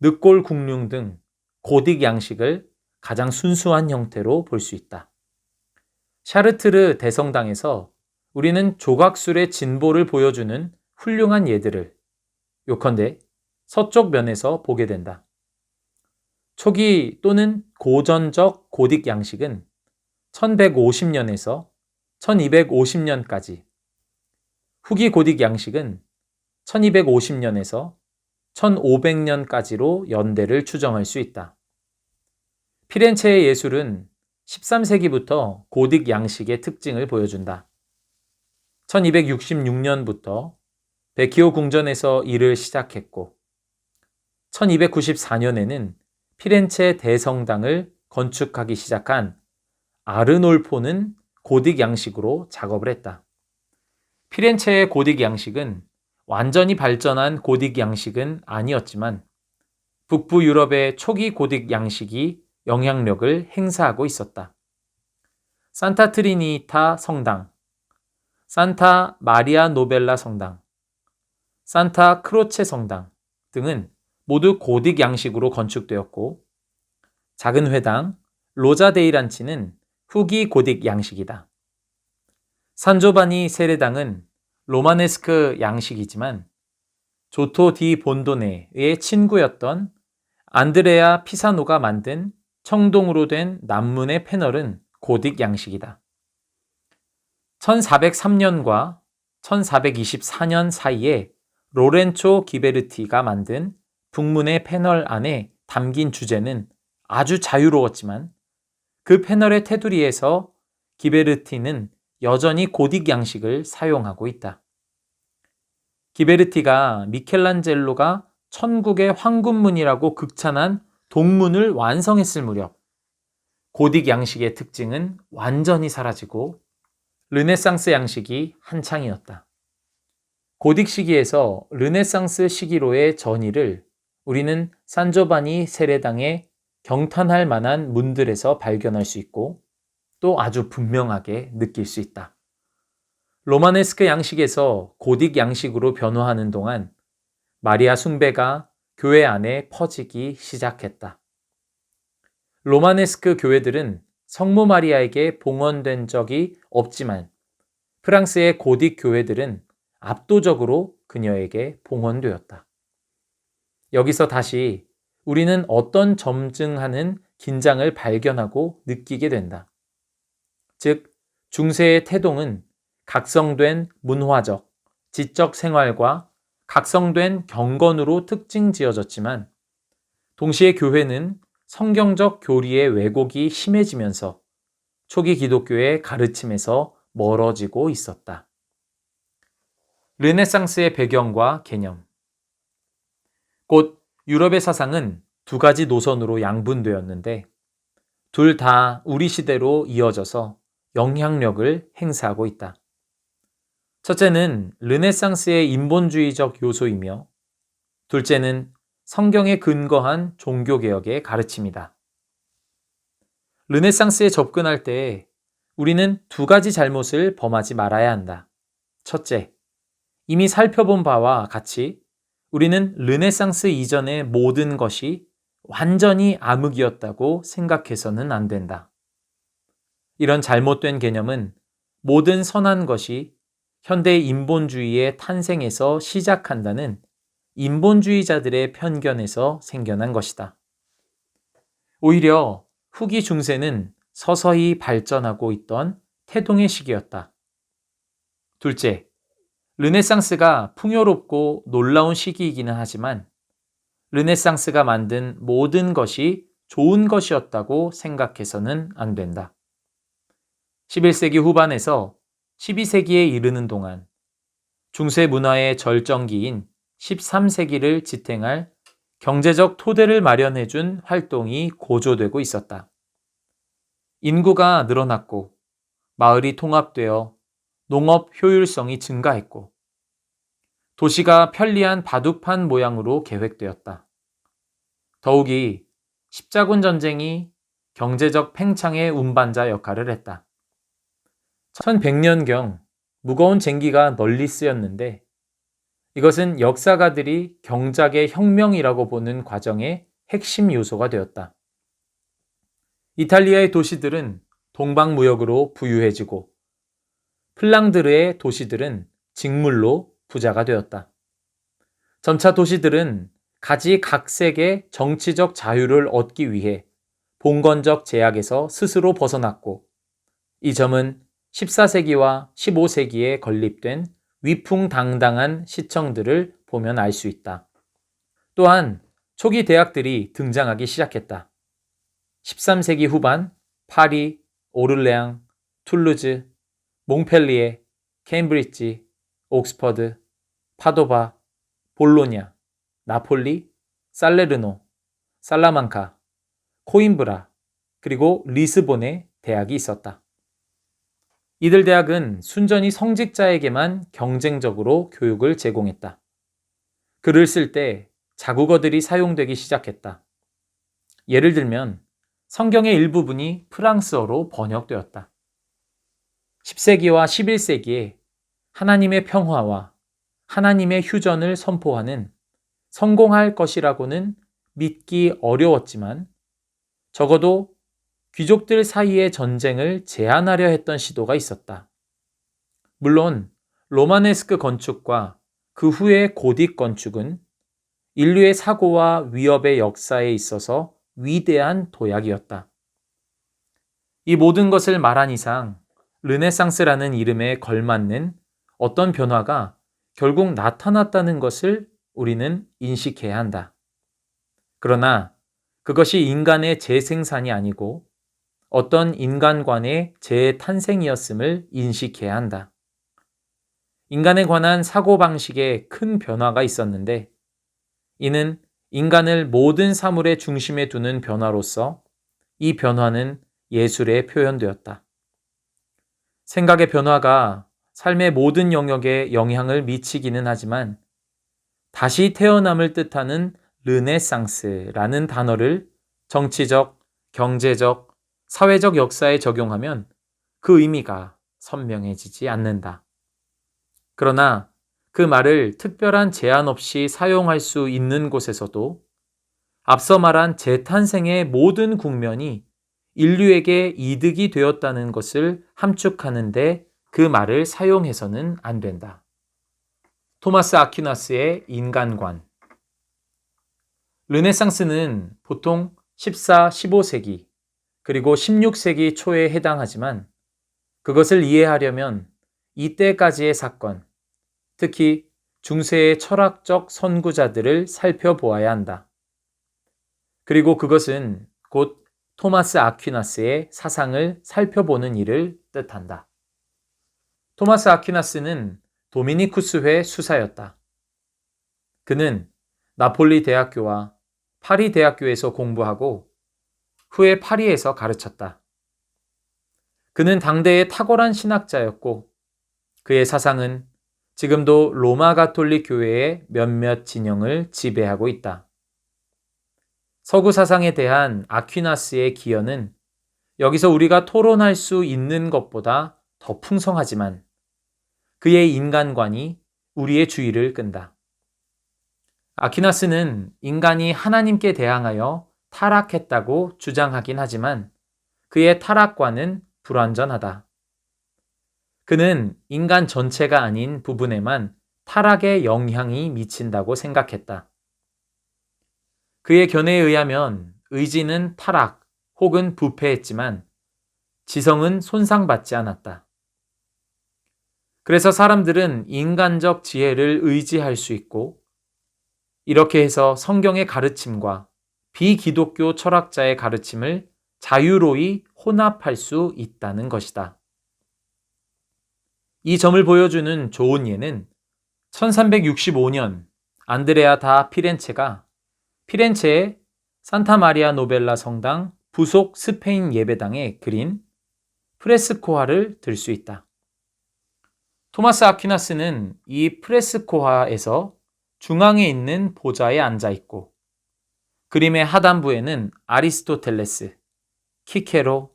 늑골 궁룡 등 고딕 양식을 가장 순수한 형태로 볼 수 있다. 샤르트르 대성당에서 우리는 조각술의 진보를 보여주는 훌륭한 예들을 요컨대 서쪽 면에서 보게 된다. 초기 또는 고전적 고딕 양식은 1150년에서 1250년까지, 후기 고딕 양식은 1250년에서 1500년까지로 연대를 추정할 수 있다. 피렌체의 예술은 13세기부터 고딕 양식의 특징을 보여준다. 1266년부터 베키오 궁전에서 일을 시작했고 1294년에는 피렌체 대성당을 건축하기 시작한 아르놀포는 고딕 양식으로 작업을 했다. 피렌체의 고딕 양식은 완전히 발전한 고딕 양식은 아니었지만 북부 유럽의 초기 고딕 양식이 영향력을 행사하고 있었다. 산타 트리니타 성당, 산타 마리아 노벨라 성당, 산타 크로체 성당 등은 모두 고딕 양식으로 건축되었고 작은 회당 로자 데이 란치는 후기 고딕 양식이다. 산조바니 세레당은 로마네스크 양식이지만 조토 디 본도네의 친구였던 안드레아 피사노가 만든 청동으로 된 남문의 패널은 고딕 양식이다. 1403년과 1424년 사이에 로렌초 기베르티가 만든 북문의 패널 안에 담긴 주제는 아주 자유로웠지만 그 패널의 테두리에서 기베르티는 여전히 고딕 양식을 사용하고 있다. 기베르티가 미켈란젤로가 천국의 황금문이라고 극찬한 동문을 완성했을 무렵 고딕 양식의 특징은 완전히 사라지고 르네상스 양식이 한창이었다. 고딕 시기에서 르네상스 시기로의 전이를 우리는 산조바니 세레당의 경탄할 만한 문들에서 발견할 수 있고 또 아주 분명하게 느낄 수 있다. 로마네스크 양식에서 고딕 양식으로 변화하는 동안 마리아 숭배가 교회 안에 퍼지기 시작했다. 로마네스크 교회들은 성모 마리아에게 봉헌된 적이 없지만 프랑스의 고딕 교회들은 압도적으로 그녀에게 봉헌되었다. 여기서 다시 우리는 어떤 점증하는 긴장을 발견하고 느끼게 된다. 즉, 중세의 태동은 각성된 문화적, 지적 생활과 각성된 경건으로 특징 지어졌지만, 동시에 교회는 성경적 교리의 왜곡이 심해지면서 초기 기독교의 가르침에서 멀어지고 있었다. 르네상스의 배경과 개념. 곧 유럽의 사상은 두 가지 노선으로 양분되었는데 둘 다 우리 시대로 이어져서 영향력을 행사하고 있다. 첫째는 르네상스의 인본주의적 요소이며 둘째는 성경에 근거한 종교개혁의 가르침이다. 르네상스에 접근할 때 우리는 두 가지 잘못을 범하지 말아야 한다. 첫째, 이미 살펴본 바와 같이 우리는 르네상스 이전의 모든 것이 완전히 암흑이었다고 생각해서는 안 된다. 이런 잘못된 개념은 모든 선한 것이 현대 인본주의의 탄생에서 시작한다는 인본주의자들의 편견에서 생겨난 것이다. 오히려 후기 중세는 서서히 발전하고 있던 태동의 시기였다. 둘째, 르네상스가 풍요롭고 놀라운 시기이기는 하지만 르네상스가 만든 모든 것이 좋은 것이었다고 생각해서는 안 된다. 11세기 후반에서 12세기에 이르는 동안 중세 문화의 절정기인 13세기를 지탱할 경제적 토대를 마련해준 활동이 고조되고 있었다. 인구가 늘어났고 마을이 통합되어 농업 효율성이 증가했고 도시가 편리한 바둑판 모양으로 계획되었다. 더욱이 십자군 전쟁이 경제적 팽창의 운반자 역할을 했다. 1100년경 무거운 쟁기가 널리 쓰였는데 이것은 역사가들이 경작의 혁명이라고 보는 과정의 핵심 요소가 되었다. 이탈리아의 도시들은 동방무역으로 부유해지고 플랑드르의 도시들은 직물로 부자가 되었다. 점차 도시들은 가지각색의 정치적 자유를 얻기 위해 봉건적 제약에서 스스로 벗어났고 이 점은 14세기와 15세기에 건립된 위풍당당한 시청들을 보면 알 수 있다. 또한 초기 대학들이 등장하기 시작했다. 13세기 후반 파리, 오를레앙, 툴루즈, 몽펠리에, 케임브리지, 옥스퍼드, 파도바, 볼로냐, 나폴리, 살레르노, 살라망카, 코임브라, 그리고 리스본에 대학이 있었다. 이들 대학은 순전히 성직자에게만 경쟁적으로 교육을 제공했다. 글을 쓸 때 자국어들이 사용되기 시작했다. 예를 들면 성경의 일부분이 프랑스어로 번역되었다. 10세기와 11세기에 하나님의 평화와 하나님의 휴전을 선포하는 성공할 것이라고는 믿기 어려웠지만 적어도 귀족들 사이의 전쟁을 제한하려 했던 시도가 있었다. 물론 로마네스크 건축과 그 후의 고딕 건축은 인류의 사고와 위협의 역사에 있어서 위대한 도약이었다. 이 모든 것을 말한 이상 르네상스라는 이름에 걸맞는 어떤 변화가 결국 나타났다는 것을 우리는 인식해야 한다. 그러나 그것이 인간의 재생산이 아니고 어떤 인간관의 재탄생이었음을 인식해야 한다. 인간에 관한 사고방식에 큰 변화가 있었는데 이는 인간을 모든 사물의 중심에 두는 변화로서 이 변화는 예술에 표현되었다. 생각의 변화가 삶의 모든 영역에 영향을 미치기는 하지만 다시 태어남을 뜻하는 르네상스라는 단어를 정치적, 경제적, 사회적 역사에 적용하면 그 의미가 선명해지지 않는다. 그러나 그 말을 특별한 제한 없이 사용할 수 있는 곳에서도 앞서 말한 재탄생의 모든 국면이 인류에게 이득이 되었다는 것을 함축하는데 그 말을 사용해서는 안 된다. 토마스 아퀴나스의 인간관. 르네상스는 보통 14, 15세기 그리고 16세기 초에 해당하지만 그것을 이해하려면 이때까지의 사건, 특히 중세의 철학적 선구자들을 살펴보아야 한다. 그리고 그것은 곧 토마스 아퀴나스의 사상을 살펴보는 일을 뜻한다. 토마스 아퀴나스는 도미니쿠스회 수사였다. 그는 나폴리 대학교와 파리 대학교에서 공부하고 후에 파리에서 가르쳤다. 그는 당대의 탁월한 신학자였고 그의 사상은 지금도 로마 가톨릭 교회의 몇몇 진영을 지배하고 있다. 서구 사상에 대한 아퀴나스의 기여는 여기서 우리가 토론할 수 있는 것보다 더 풍성하지만 그의 인간관이 우리의 주의를 끈다. 아퀴나스는 인간이 하나님께 대항하여 타락했다고 주장하긴 하지만 그의 타락과는 불완전하다. 그는 인간 전체가 아닌 부분에만 타락의 영향이 미친다고 생각했다. 그의 견해에 의하면 의지는 타락 혹은 부패했지만 지성은 손상받지 않았다. 그래서 사람들은 인간적 지혜를 의지할 수 있고 이렇게 해서 성경의 가르침과 비기독교 철학자의 가르침을 자유로이 혼합할 수 있다는 것이다. 이 점을 보여주는 좋은 예는 1365년 안드레아 다 피렌체가 피렌체의 산타 마리아 노벨라 성당 부속 스페인 예배당에 그린 프레스코화를 들 수 있다. 토마스 아퀴나스는 이 프레스코화에서 중앙에 있는 보좌에 앉아 있고 그림의 하단부에는 아리스토텔레스, 키케로,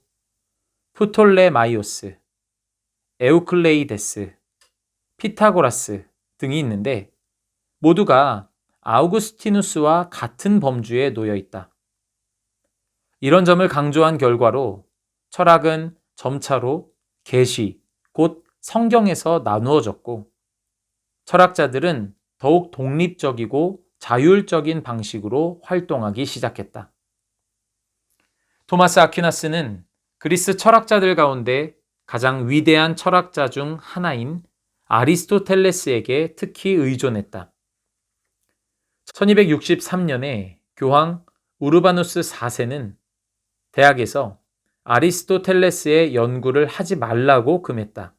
프톨레마이오스, 에우클레이데스, 피타고라스 등이 있는데 모두가 아우구스티누스와 같은 범주에 놓여 있다. 이런 점을 강조한 결과로 철학은 점차로 계시, 곧 성경에서 나누어졌고 철학자들은 더욱 독립적이고 자율적인 방식으로 활동하기 시작했다. 토마스 아퀴나스는 그리스 철학자들 가운데 가장 위대한 철학자 중 하나인 아리스토텔레스에게 특히 의존했다. 1263년에 교황 우르바누스 4세는 대학에서 아리스토텔레스의 연구를 하지 말라고 금했다.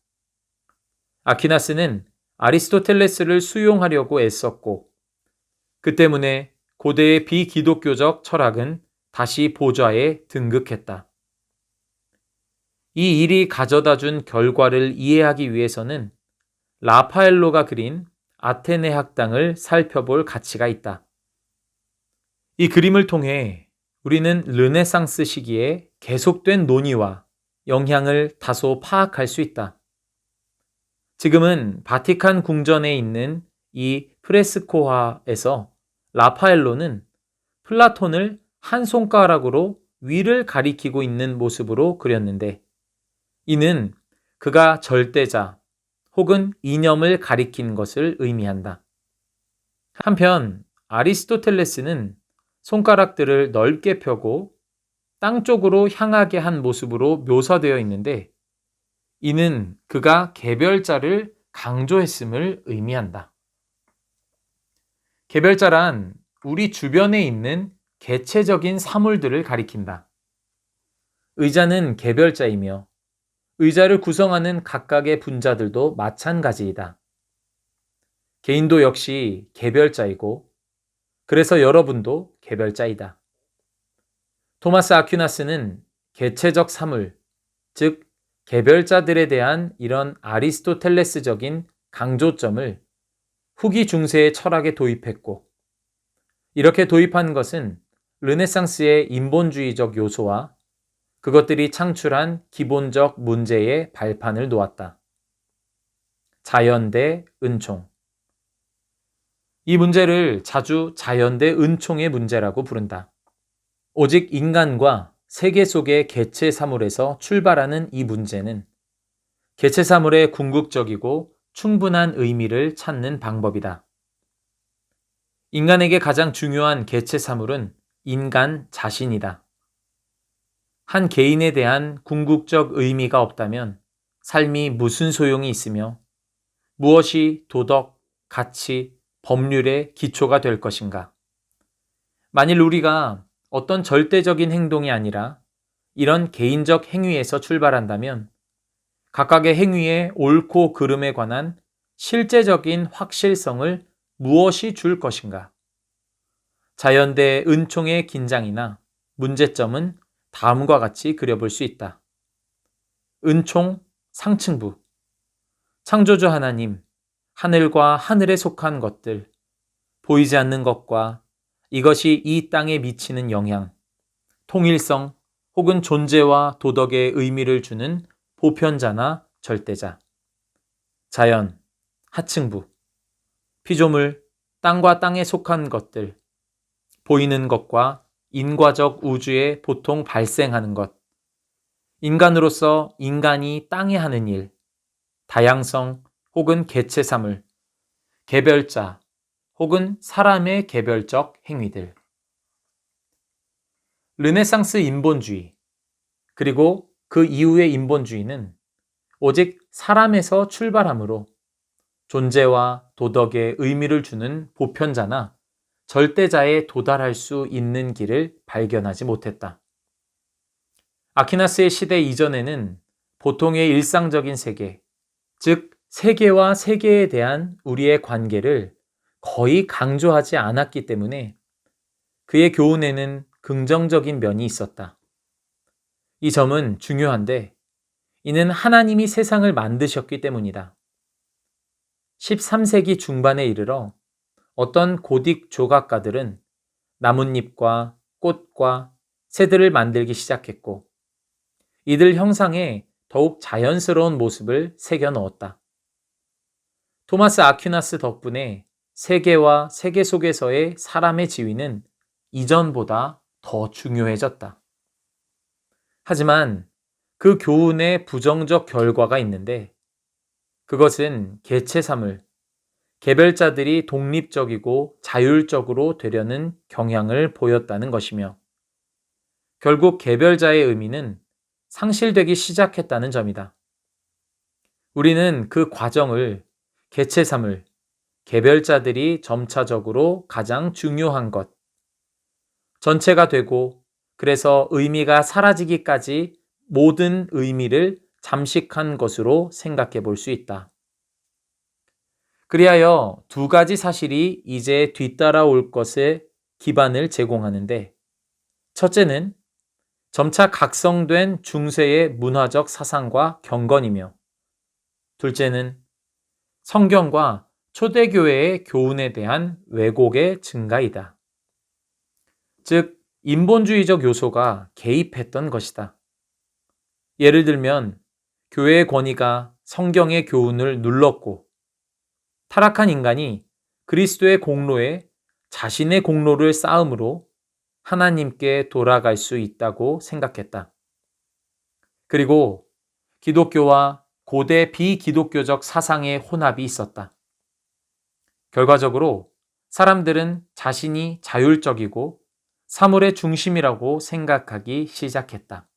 아퀴나스는 아리스토텔레스를 수용하려고 애썼고 그 때문에 고대의 비기독교적 철학은 다시 보좌에 등극했다. 이 일이 가져다 준 결과를 이해하기 위해서는 라파엘로가 그린 아테네 학당을 살펴볼 가치가 있다. 이 그림을 통해 우리는 르네상스 시기에 계속된 논의와 영향을 다소 파악할 수 있다. 지금은 바티칸 궁전에 있는 이 프레스코화에서 라파엘로는 플라톤을 한 손가락으로 위를 가리키고 있는 모습으로 그렸는데 이는 그가 절대자 혹은 이념을 가리킨 것을 의미한다. 한편 아리스토텔레스는 손가락들을 넓게 펴고 땅 쪽으로 향하게 한 모습으로 묘사되어 있는데 이는 그가 개별자를 강조했음을 의미한다. 개별자란 우리 주변에 있는 개체적인 사물들을 가리킨다. 의자는 개별자이며 의자를 구성하는 각각의 분자들도 마찬가지이다. 개인도 역시 개별자이고 그래서 여러분도 개별자이다. 토마스 아퀴나스는 개체적 사물, 즉 개별자들에 대한 이런 아리스토텔레스적인 강조점을 후기 중세의 철학에 도입했고 이렇게 도입한 것은 르네상스의 인본주의적 요소와 그것들이 창출한 기본적 문제의 발판을 놓았다. 자연 대 은총. 이 문제를 자주 자연 대 은총의 문제라고 부른다. 오직 인간과 세계 속의 개체 사물에서 출발하는 이 문제는 개체 사물의 궁극적이고 충분한 의미를 찾는 방법이다. 인간에게 가장 중요한 개체 사물은 인간 자신이다. 한 개인에 대한 궁극적 의미가 없다면 삶이 무슨 소용이 있으며 무엇이 도덕, 가치, 법률의 기초가 될 것인가? 만일 우리가 어떤 절대적인 행동이 아니라 이런 개인적 행위에서 출발한다면 각각의 행위의 옳고 그름에 관한 실제적인 확실성을 무엇이 줄 것인가? 자연대 은총의 긴장이나 문제점은 다음과 같이 그려볼 수 있다. 은총 상층부. 창조주 하나님, 하늘과 하늘에 속한 것들, 보이지 않는 것과 이것이 이 땅에 미치는 영향, 통일성 혹은 존재와 도덕의 의미를 주는 보편자나 절대자. 자연, 하층부. 피조물, 땅과 땅에 속한 것들, 보이는 것과 인과적 우주에 보통 발생하는 것, 인간으로서 인간이 땅에 하는 일, 다양성 혹은 개체사물, 개별자 혹은 사람의 개별적 행위들. 르네상스 인본주의, 그리고 그 이후의 인본주의는 오직 사람에서 출발하므로 존재와 도덕의 의미를 주는 보편자나 절대자에 도달할 수 있는 길을 발견하지 못했다. 아퀴나스의 시대 이전에는 보통의 일상적인 세계, 즉 세계와 세계에 대한 우리의 관계를 거의 강조하지 않았기 때문에 그의 교훈에는 긍정적인 면이 있었다. 이 점은 중요한데 이는 하나님이 세상을 만드셨기 때문이다. 13세기 중반에 이르러 어떤 고딕 조각가들은 나뭇잎과 꽃과 새들을 만들기 시작했고 이들 형상에 더욱 자연스러운 모습을 새겨 넣었다. 토마스 아퀴나스 덕분에 세계와 세계 속에서의 사람의 지위는 이전보다 더 중요해졌다. 하지만 그 교훈의 부정적 결과가 있는데 그것은 개체사물, 개별자들이 독립적이고 자율적으로 되려는 경향을 보였다는 것이며 결국 개별자의 의미는 상실되기 시작했다는 점이다. 우리는 그 과정을 개체사물, 개별자들이 점차적으로 가장 중요한 것, 전체가 되고 그래서 의미가 사라지기까지 모든 의미를 잠식한 것으로 생각해 볼 수 있다. 그리하여 두 가지 사실이 이제 뒤따라올 것에 기반을 제공하는데 첫째는 점차 각성된 중세의 문화적 사상과 경건이며 둘째는 성경과 초대교회의 교훈에 대한 왜곡의 증가이다. 즉, 인본주의적 요소가 개입했던 것이다. 예를 들면 교회의 권위가 성경의 교훈을 눌렀고 타락한 인간이 그리스도의 공로에 자신의 공로를 쌓음으로 하나님께 돌아갈 수 있다고 생각했다. 그리고 기독교와 고대 비기독교적 사상의 혼합이 있었다. 결과적으로 사람들은 자신이 자율적이고 사물의 중심이라고 생각하기 시작했다.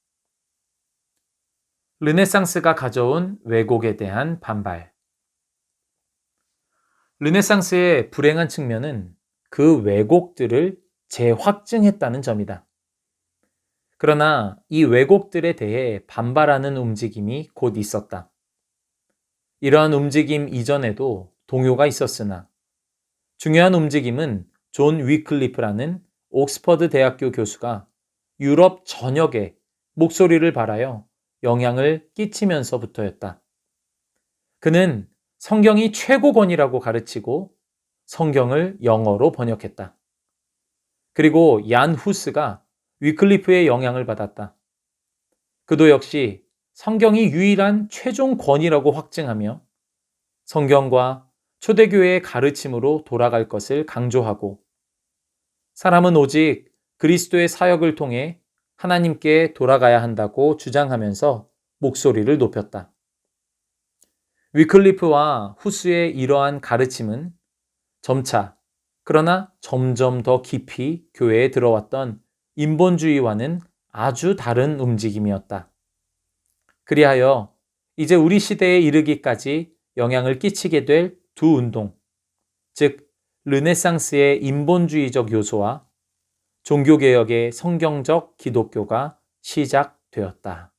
르네상스가 가져온 왜곡에 대한 반발. 르네상스의 불행한 측면은 그 왜곡들을 재확증했다는 점이다. 그러나 이 왜곡들에 대해 반발하는 움직임이 곧 있었다. 이러한 움직임 이전에도 동요가 있었으나 중요한 움직임은 존 위클리프라는 옥스퍼드 대학교 교수가 유럽 전역에 목소리를 발하여 영향을 끼치면서부터였다. 그는 성경이 최고권이라고 가르치고 성경을 영어로 번역했다. 그리고 얀 후스가 위클리프의 영향을 받았다. 그도 역시 성경이 유일한 최종 권위라고 확증하며 성경과 초대교회의 가르침으로 돌아갈 것을 강조하고 사람은 오직 그리스도의 사역을 통해 하나님께 돌아가야 한다고 주장하면서 목소리를 높였다. 위클리프와 후스의 이러한 가르침은 점차 그러나 점점 더 깊이 교회에 들어왔던 인본주의와는 아주 다른 움직임이었다. 그리하여 이제 우리 시대에 이르기까지 영향을 끼치게 될 두 운동, 즉 르네상스의 인본주의적 요소와 종교개혁의 성경적 기독교가 시작되었다.